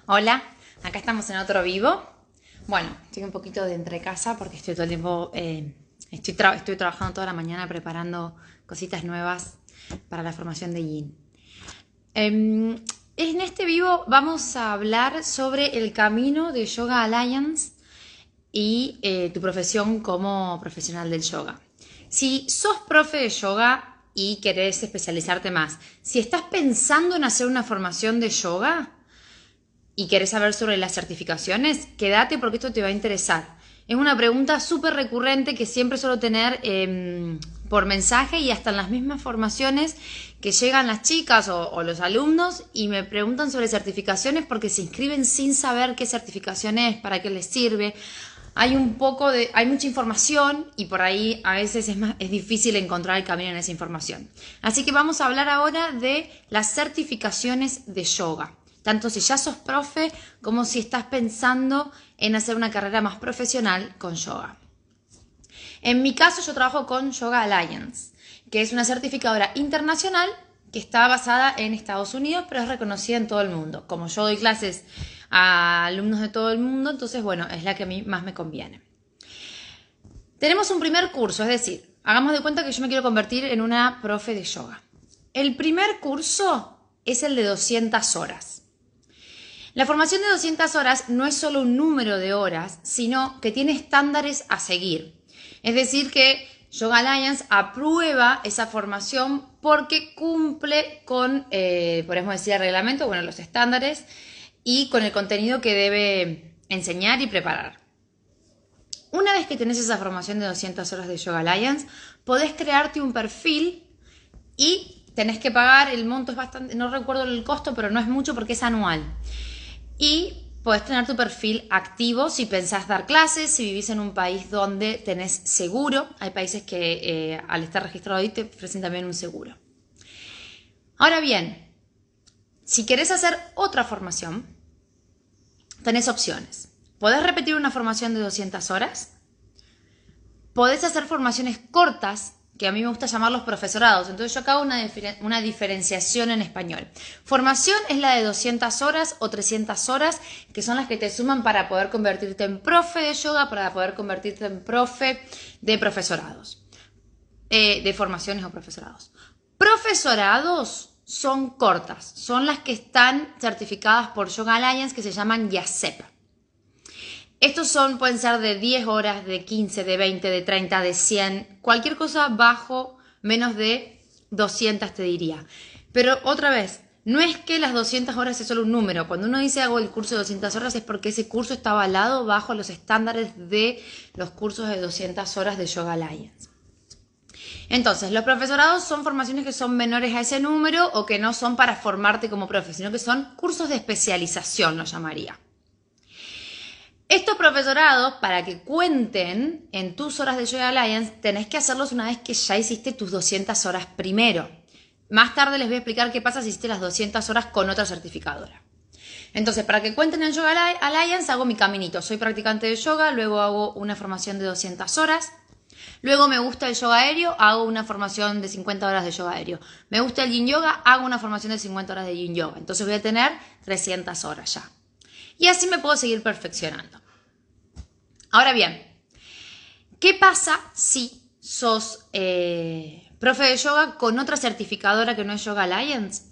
Hola, acá estamos en otro vivo. Bueno, estoy un poquito de entre casa porque estoy todo el tiempo, estoy trabajando toda la mañana preparando cositas nuevas para la formación de Yin. En este vivo vamos a hablar sobre el camino de Yoga Alliance y tu profesión como profesional del yoga. Si sos profe de yoga y querés especializarte más, si estás pensando en hacer una formación de yoga y querés saber sobre las certificaciones, quédate porque esto te va a interesar. Es una pregunta súper recurrente que siempre suelo tener por mensaje y hasta en las mismas formaciones que llegan las chicas o los alumnos y me preguntan sobre certificaciones porque se inscriben sin saber qué certificación es, para qué les sirve. Hay mucha información y por ahí a veces es difícil encontrar el camino en esa información. Así que vamos a hablar ahora de las certificaciones de yoga. Tanto si ya sos profe como si estás pensando en hacer una carrera más profesional con yoga. En mi caso yo trabajo con Yoga Alliance, que es una certificadora internacional que está basada en Estados Unidos, pero es reconocida en todo el mundo. Como yo doy clases a alumnos de todo el mundo, entonces bueno, es la que a mí más me conviene. Tenemos un primer curso, es decir, hagamos de cuenta que yo me quiero convertir en una profe de yoga. El primer curso es el de 200 horas. La formación de 200 horas no es solo un número de horas, sino que tiene estándares a seguir. Es decir, que Yoga Alliance aprueba esa formación porque cumple con, podemos decir, el reglamento, bueno, los estándares y con el contenido que debe enseñar y preparar. Una vez que tenés esa formación de 200 horas de Yoga Alliance, podés crearte un perfil y tenés que pagar, el monto es bastante, no recuerdo el costo, pero no es mucho porque es anual. Y podés tener tu perfil activo si pensás dar clases, si vivís en un país donde tenés seguro. Hay países que al estar registrado ahí te ofrecen también un seguro. Ahora bien, si querés hacer otra formación, tenés opciones. Podés repetir una formación de 200 horas. Podés hacer formaciones cortas, que a mí me gusta llamarlos profesorados. Entonces yo acá hago una diferenciación en español. Formación es la de 200 horas o 300 horas, que son las que te suman para poder convertirte en profe de yoga, para poder convertirte en profe de profesorados, de formaciones o profesorados. Profesorados son cortas, son las que están certificadas por Yoga Alliance, que se llaman YASEP. Estos pueden ser de 10 horas, de 15, de 20, de 30, de 100, cualquier cosa bajo menos de 200 te diría. Pero otra vez, no es que las 200 horas es solo un número. Cuando uno dice hago el curso de 200 horas es porque ese curso está avalado bajo los estándares de los cursos de 200 horas de Yoga Alliance. Entonces, los profesorados son formaciones que son menores a ese número o que no son para formarte como profe, sino que son cursos de especialización, lo llamaría. Estos profesorados, para que cuenten en tus horas de Yoga Alliance, tenés que hacerlos una vez que ya hiciste tus 200 horas primero. Más tarde les voy a explicar qué pasa si hiciste las 200 horas con otra certificadora. Entonces, para que cuenten en Yoga Alliance, hago mi caminito. Soy practicante de yoga, luego hago una formación de 200 horas. Luego me gusta el yoga aéreo, hago una formación de 50 horas de yoga aéreo. Me gusta el yin yoga, hago una formación de 50 horas de yin yoga. Entonces voy a tener 300 horas ya. Y así me puedo seguir perfeccionando. Ahora bien, ¿qué pasa si sos profe de yoga con otra certificadora que no es Yoga Alliance?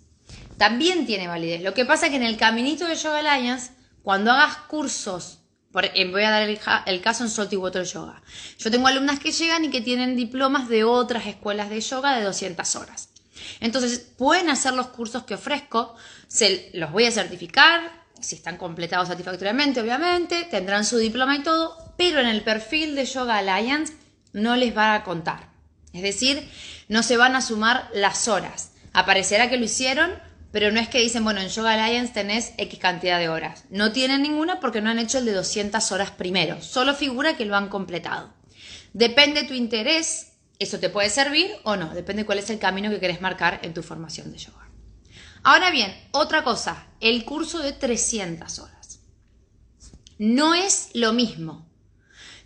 También tiene validez. Lo que pasa es que en el caminito de Yoga Alliance, cuando hagas cursos, voy a dar el caso en Salt y Water Yoga. Yo tengo alumnas que llegan y que tienen diplomas de otras escuelas de yoga de 200 horas. Entonces, pueden hacer los cursos que ofrezco, los voy a certificar. Si están completados satisfactoriamente, obviamente, tendrán su diploma y todo, pero en el perfil de Yoga Alliance no les va a contar. Es decir, no se van a sumar las horas. Aparecerá que lo hicieron, pero no es que dicen, bueno, en Yoga Alliance tenés X cantidad de horas. No tienen ninguna porque no han hecho el de 200 horas primero. Solo figura que lo han completado. Depende de tu interés, eso te puede servir o no. Depende cuál es el camino que querés marcar en tu formación de yoga. Ahora bien, otra cosa, el curso de 300 horas. No es lo mismo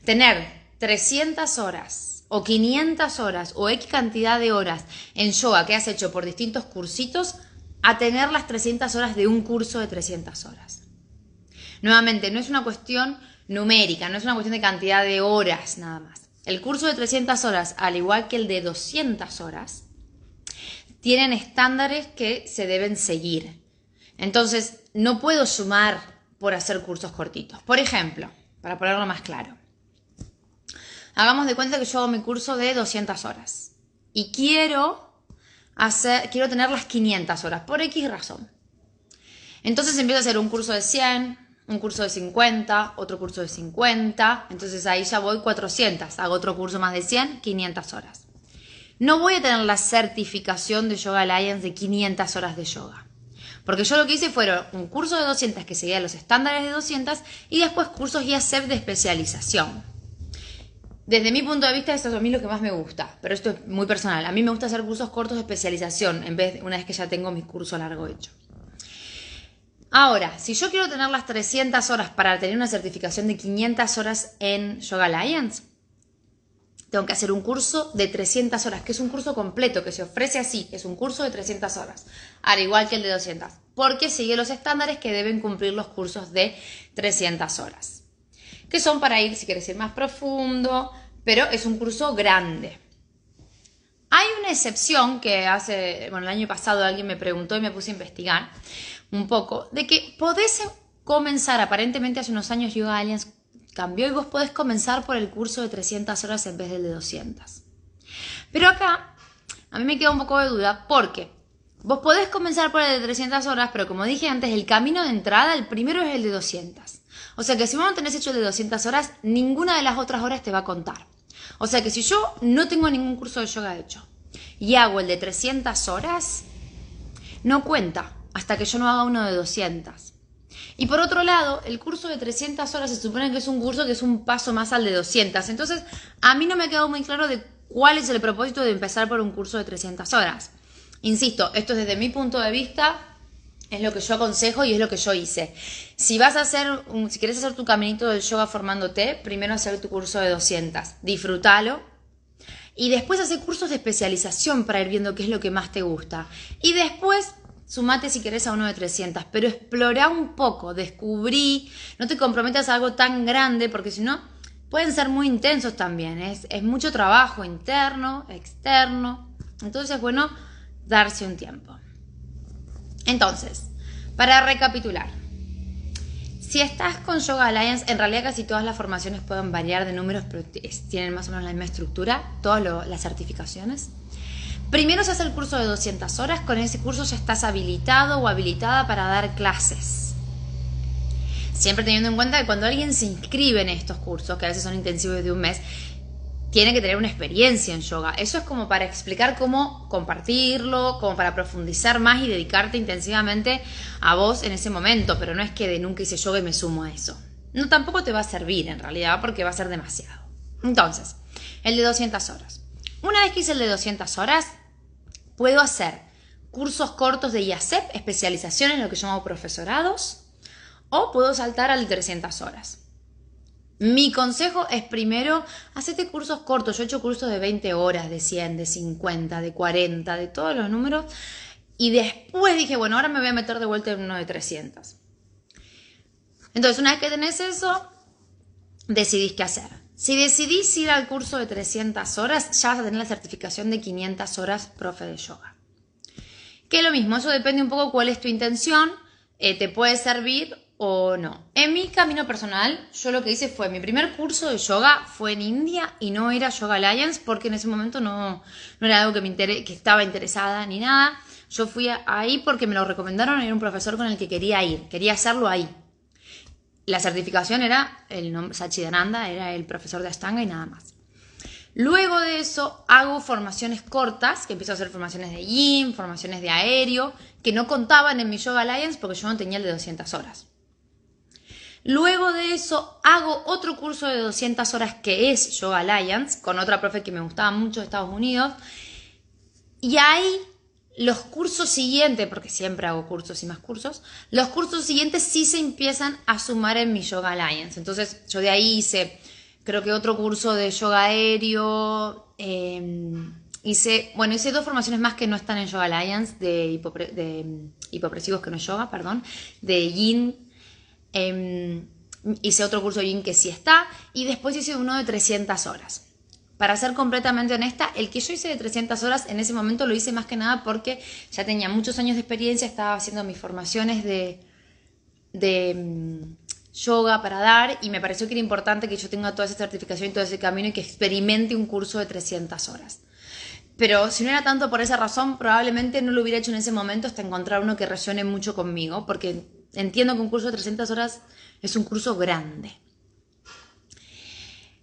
tener 300 horas o 500 horas o X cantidad de horas en yoga que has hecho por distintos cursitos a tener las 300 horas de un curso de 300 horas. Nuevamente, no es una cuestión numérica, no es una cuestión de cantidad de horas nada más. El curso de 300 horas, al igual que el de 200 horas, tienen estándares que se deben seguir. Entonces, no puedo sumar por hacer cursos cortitos. Por ejemplo, para ponerlo más claro, hagamos de cuenta que yo hago mi curso de 200 horas y quiero tener las 500 horas, por X razón. Entonces empiezo a hacer un curso de 100, un curso de 50, otro curso de 50, entonces ahí ya voy 400, hago otro curso más de 100, 500 horas. No voy a tener la certificación de Yoga Alliance de 500 horas de yoga, porque yo lo que hice fueron un curso de 200 que seguía los estándares de 200 y después cursos IACEP de especialización. Desde mi punto de vista, eso es a mí lo que más me gusta, pero esto es muy personal. A mí me gusta hacer cursos cortos de especialización en vez de una vez que ya tengo mi curso largo hecho. Ahora, si yo quiero tener las 300 horas para tener una certificación de 500 horas en Yoga Alliance, tengo que hacer un curso de 300 horas, que es un curso completo, que se ofrece así, es un curso de 300 horas, al igual que el de 200, porque sigue los estándares que deben cumplir los cursos de 300 horas, que son para ir, si quieres ir más profundo, pero es un curso grande. Hay una excepción que el año pasado alguien me preguntó y me puse a investigar un poco, de que podés comenzar, aparentemente hace unos años Yoga Alliance cambió y vos podés comenzar por el curso de 300 horas en vez del de 200. Pero acá a mí me queda un poco de duda porque vos podés comenzar por el de 300 horas, pero como dije antes, el camino de entrada, el primero es el de 200. O sea que si vos no tenés hecho el de 200 horas, ninguna de las otras horas te va a contar. O sea que si yo no tengo ningún curso de yoga hecho y hago el de 300 horas, no cuenta hasta que yo no haga uno de 200. Y por otro lado, el curso de 300 horas se supone que es un curso que es un paso más al de 200. Entonces, a mí no me ha quedado muy claro de cuál es el propósito de empezar por un curso de 300 horas. Insisto, esto es desde mi punto de vista, es lo que yo aconsejo y es lo que yo hice. Si quieres hacer tu caminito del yoga formándote, primero hacer tu curso de 200. Disfrútalo. Y después hacer cursos de especialización para ir viendo qué es lo que más te gusta. Y después sumate si querés a uno de 300, pero explorá un poco, descubrí, no te comprometas a algo tan grande porque si no pueden ser muy intensos también, es mucho trabajo interno, externo, entonces es bueno darse un tiempo. Entonces, para recapitular, si estás con Yoga Alliance, en realidad casi todas las formaciones pueden variar de números, pero tienen más o menos la misma estructura, todas las certificaciones. Primero se hace el curso de 200 horas, con ese curso ya estás habilitado o habilitada para dar clases. Siempre teniendo en cuenta que cuando alguien se inscribe en estos cursos, que a veces son intensivos de un mes, tiene que tener una experiencia en yoga. Eso es como para explicar cómo compartirlo, como para profundizar más y dedicarte intensivamente a vos en ese momento, pero no es que de nunca hice yoga y me sumo a eso. No, tampoco te va a servir en realidad porque va a ser demasiado. Entonces, el de 200 horas. Una vez que hice el de 200 horas, puedo hacer cursos cortos de IACEP, especialización en lo que llamo profesorados, o puedo saltar al de 300 horas. Mi consejo es primero, hacete cursos cortos. Yo he hecho cursos de 20 horas, de 100, de 50, de 40, de todos los números. Y después dije, bueno, ahora me voy a meter de vuelta en uno de 300. Entonces, una vez que tenés eso, decidís qué hacer. Si decidís ir al curso de 300 horas, ya vas a tener la certificación de 500 horas profe de yoga. Que es lo mismo, eso depende un poco cuál es tu intención, te puede servir o no. En mi camino personal, yo lo que hice fue, mi primer curso de yoga fue en India y no era Yoga Alliance porque en ese momento no era algo que estaba interesada ni nada. Yo fui ahí porque me lo recomendaron, era un profesor con el que quería ir, quería hacerlo ahí. La certificación era, el nombre Sachidananda, era el profesor de Ashtanga y nada más. Luego de eso hago formaciones cortas, que empiezo a hacer formaciones de yin, formaciones de aéreo, que no contaban en mi Yoga Alliance porque yo no tenía el de 200 horas. Luego de eso hago otro curso de 200 horas que es Yoga Alliance, con otra profe que me gustaba mucho de Estados Unidos. Y ahí los cursos siguientes, porque siempre hago cursos y más cursos, los cursos siguientes sí se empiezan a sumar en mi Yoga Alliance. Entonces yo de ahí hice, creo que otro curso de yoga aéreo, hice 2 formaciones más que no están en Yoga Alliance, de hipopresivos que no es yoga, perdón, de yin. Hice otro curso de yin que sí está. Y después hice uno de 300 horas. Para ser completamente honesta, el que yo hice de 300 horas en ese momento lo hice más que nada porque ya tenía muchos años de experiencia, estaba haciendo mis formaciones de yoga para dar y me pareció que era importante que yo tenga toda esa certificación y todo ese camino y que experimente un curso de 300 horas. Pero si no era tanto por esa razón, probablemente no lo hubiera hecho en ese momento hasta encontrar uno que resuene mucho conmigo, porque entiendo que un curso de 300 horas es un curso grande.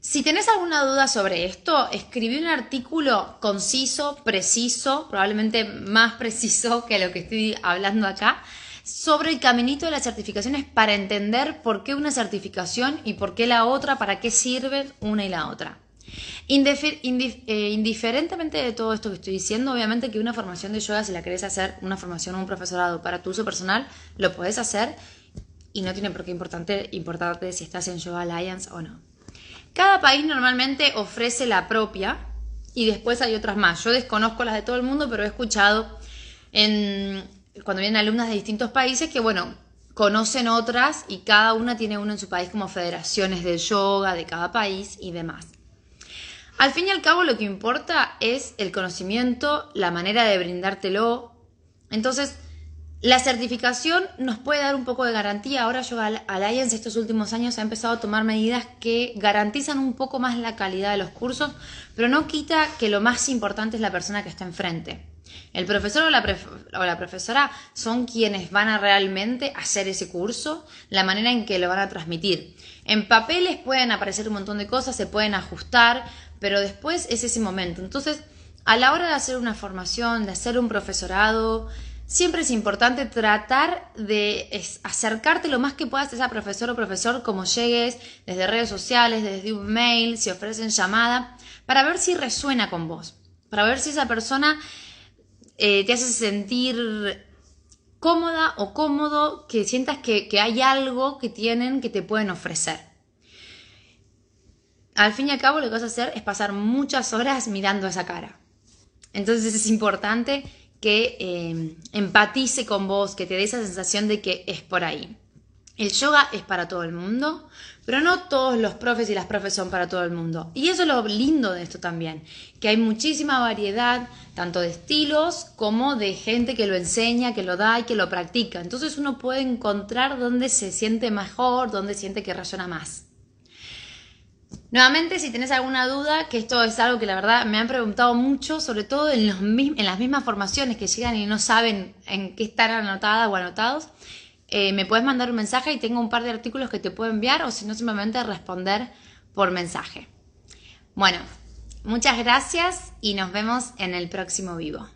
Si tenés alguna duda sobre esto, escribí un artículo conciso, preciso, probablemente más preciso que lo que estoy hablando acá, sobre el caminito de las certificaciones para entender por qué una certificación y por qué la otra, para qué sirven una y la otra. Indiferentemente de todo esto que estoy diciendo, obviamente que una formación de yoga, si la querés hacer, una formación o un profesorado para tu uso personal, lo podés hacer y no tiene por qué importarte si estás en Yoga Alliance o no. Cada país normalmente ofrece la propia y después hay otras más. Yo desconozco las de todo el mundo, pero he escuchado cuando vienen alumnas de distintos países que, bueno, conocen otras y cada una tiene una en su país como federaciones de yoga de cada país y demás. Al fin y al cabo lo que importa es el conocimiento, la manera de brindártelo. Entonces, la certificación nos puede dar un poco de garantía. Ahora Yoga Alliance estos últimos años ha empezado a tomar medidas que garantizan un poco más la calidad de los cursos, pero no quita que lo más importante es la persona que está enfrente. El profesor o la profesora son quienes van a realmente hacer ese curso, la manera en que lo van a transmitir. En papeles pueden aparecer un montón de cosas, se pueden ajustar, pero después es ese momento. Entonces, a la hora de hacer una formación, de hacer un profesorado, siempre es importante tratar de acercarte lo más que puedas a esa profesora o profesor, como llegues, desde redes sociales, desde un mail, si ofrecen llamada, para ver si resuena con vos, para ver si esa persona te hace sentir cómoda o cómodo, que sientas que hay algo que tienen que te pueden ofrecer. Al fin y al cabo lo que vas a hacer es pasar muchas horas mirando esa cara. Entonces es importante que empatice con vos, que te dé esa sensación de que es por ahí. El yoga es para todo el mundo, pero no todos los profes y las profes son para todo el mundo. Y eso es lo lindo de esto también, que hay muchísima variedad, tanto de estilos como de gente que lo enseña, que lo da y que lo practica. Entonces uno puede encontrar dónde se siente mejor, dónde siente que resuena más. Nuevamente, si tenés alguna duda, que esto es algo que la verdad me han preguntado mucho, sobre todo en las mismas formaciones que llegan y no saben en qué están anotadas o anotados, me puedes mandar un mensaje y tengo un par de artículos que te puedo enviar, o si no, simplemente responder por mensaje. Bueno, muchas gracias y nos vemos en el próximo vivo.